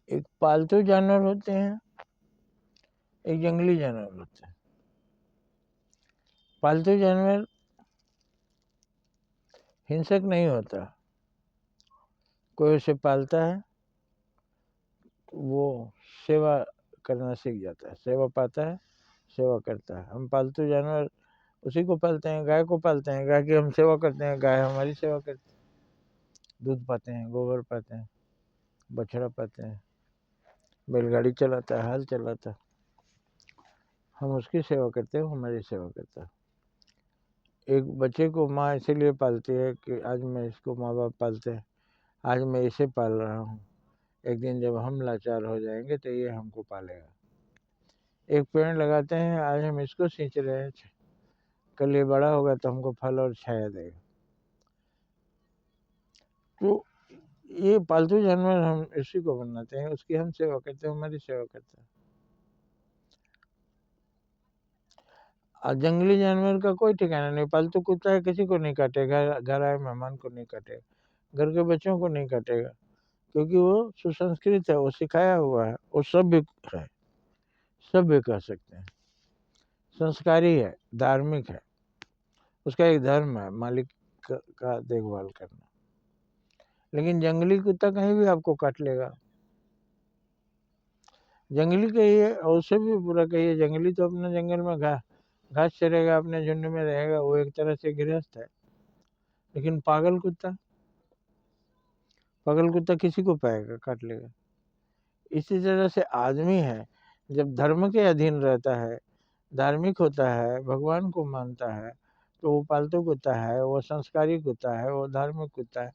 एक पालतू जानवर होते हैं, एक जंगली जानवर होते हैं। पालतू जानवर हिंसक नहीं होता, कोई उसे पालता है वो सेवा करना सीख जाता है, सेवा पाता है, सेवा करता है। हम पालतू जानवर उसी को पालते हैं, गाय को पालते हैं, गाय की हम सेवा करते हैं, गाय हमारी सेवा करती है, दूध पाते हैं, गोबर पाते हैं, बछड़ा पाते हैं, बैलगाड़ी चलाता है, हल चलाता है, हम उसकी सेवा करते हैं, वो हमारी सेवा करता है। एक बच्चे को माँ इसीलिए पालती है कि आज मैं इसको, माँ बाप पालते हैं, आज मैं इसे पाल रहा हूँ, एक दिन जब हम लाचार हो जाएंगे तो ये हमको पालेगा। एक पेड़ लगाते हैं, आज हम इसको सींच रहे हैं, कल ये बड़ा होगा तो हमको फल और छाया देगा। तो ये पालतू जानवर हम इसी को बनाते हैं, उसकी हम सेवा करते हैं, हमारी सेवा करते हैं। और जंगली जानवर का कोई ठिकाना नहीं, पालतू कुत्ता है किसी को नहीं काटेगा, घर आए मेहमान को नहीं काटेगा, घर के बच्चों को नहीं काटेगा, क्योंकि वो सुसंस्कृत है, वो सिखाया हुआ है, वो सभ्य है, सभ्य कह सकते हैं, संस्कारी है, धार्मिक है, उसका एक धर्म है मालिक का देखभाल करना। लेकिन जंगली कुत्ता कहीं भी आपको काट लेगा, जंगली कहिए और उससे भी बुरा कहिए, जंगली तो अपने जंगल में घास चरेगा, अपने झुंड में रहेगा, वो एक तरह से गृहस्थ है। लेकिन पागल कुत्ता किसी को पाएगा, काट लेगा। इसी तरह से आदमी है, जब धर्म के अधीन रहता है, धार्मिक होता है, भगवान को मानता है, तो वो पालतू कुत्ता है, वो संस्कारी कुत्ता है, वो धार्मिक कुत्ता है,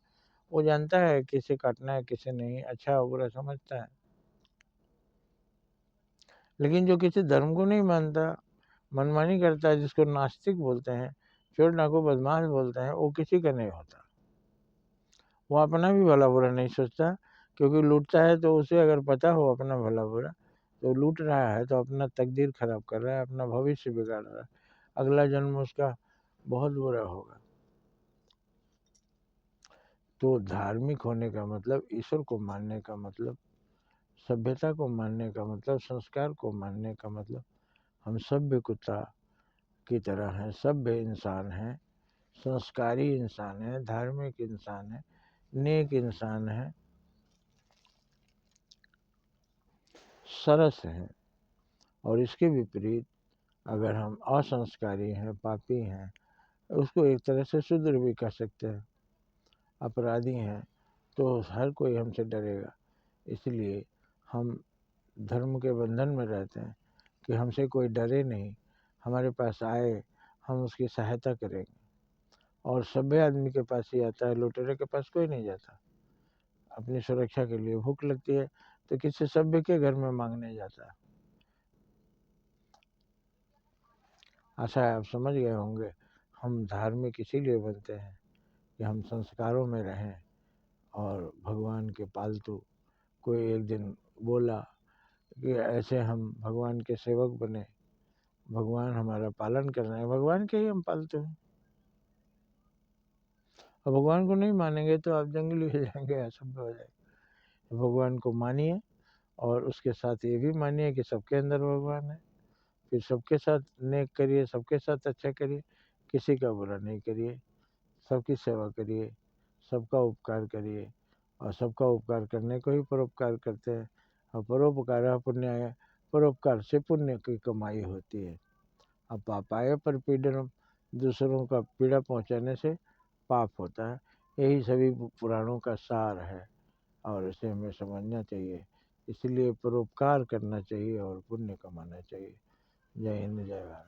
वो जानता है किसे काटना है किसे नहीं, अच्छा और बुरा समझता है। लेकिन जो किसी धर्म को नहीं मानता, मनमानी करता है, जिसको नास्तिक बोलते हैं, चोर डाकू बदमाश बोलते हैं, वो किसी का नहीं होता। वो अपना भी भला बुरा नहीं सोचता, क्योंकि लूटता है तो उसे अगर पता हो अपना भला बुरा, तो लूट रहा है तो अपना तकदीर खराब कर रहा है, अपना भविष्य बिगाड़ रहा है, अगला जन्म उसका बहुत बुरा होगा। तो धार्मिक होने का मतलब, ईश्वर को मानने का मतलब, सभ्यता को मानने का मतलब, संस्कार को मानने का मतलब, हम सभ्य कुत्ता की तरह हैं, सभ्य इंसान हैं, संस्कारी इंसान है, धार्मिक इंसान है, नेक इंसान है, सरस है। और इसके विपरीत अगर हम असंस्कारी हैं, पापी हैं, उसको एक तरह से शूद्र भी कह सकते हैं, अपराधी हैं, तो हर कोई हमसे डरेगा। इसलिए हम धर्म के बंधन में रहते हैं कि हमसे कोई डरे नहीं, हमारे पास आए हम उसकी सहायता करेंगे। और सभ्य आदमी के पास ही आता है, लुटेरे के पास कोई नहीं जाता। अपनी सुरक्षा के लिए भूख लगती है तो किसी सभ्य के घर में मांगने जाता है। आशा है आप समझ गए होंगे, हम धार्मिक इसीलिए बनते हैं कि हम संस्कारों में रहें। और भगवान के पालतू, कोई एक दिन बोला कि ऐसे हम भगवान के सेवक बने, भगवान हमारा पालन कर रहे हैं, भगवान के ही हम पालतू हैं। और भगवान को नहीं मानेंगे तो आप जंगली हो जाएंगे, असभ्य हो जाएंगे। भगवान को मानिए और उसके साथ ये भी मानिए कि सबके अंदर भगवान है। फिर सबके साथ नेक करिए, सबके साथ अच्छा करिए, किसी का बुरा नहीं करिए, सबकी सेवा करिए, सबका उपकार करिए। और सबका उपकार करने को ही परोपकार करते हैं। और परोपकार पुण्याय, परोपकार से पुण्य की कमाई होती है। अब पापाय पर पीड़न, दूसरों का पीड़ा पहुंचाने से पाप होता है। यही सभी पुराणों का सार है और इसे हमें समझना चाहिए। इसलिए परोपकार करना चाहिए और पुण्य कमाना चाहिए। जय हिंद, जय भारत।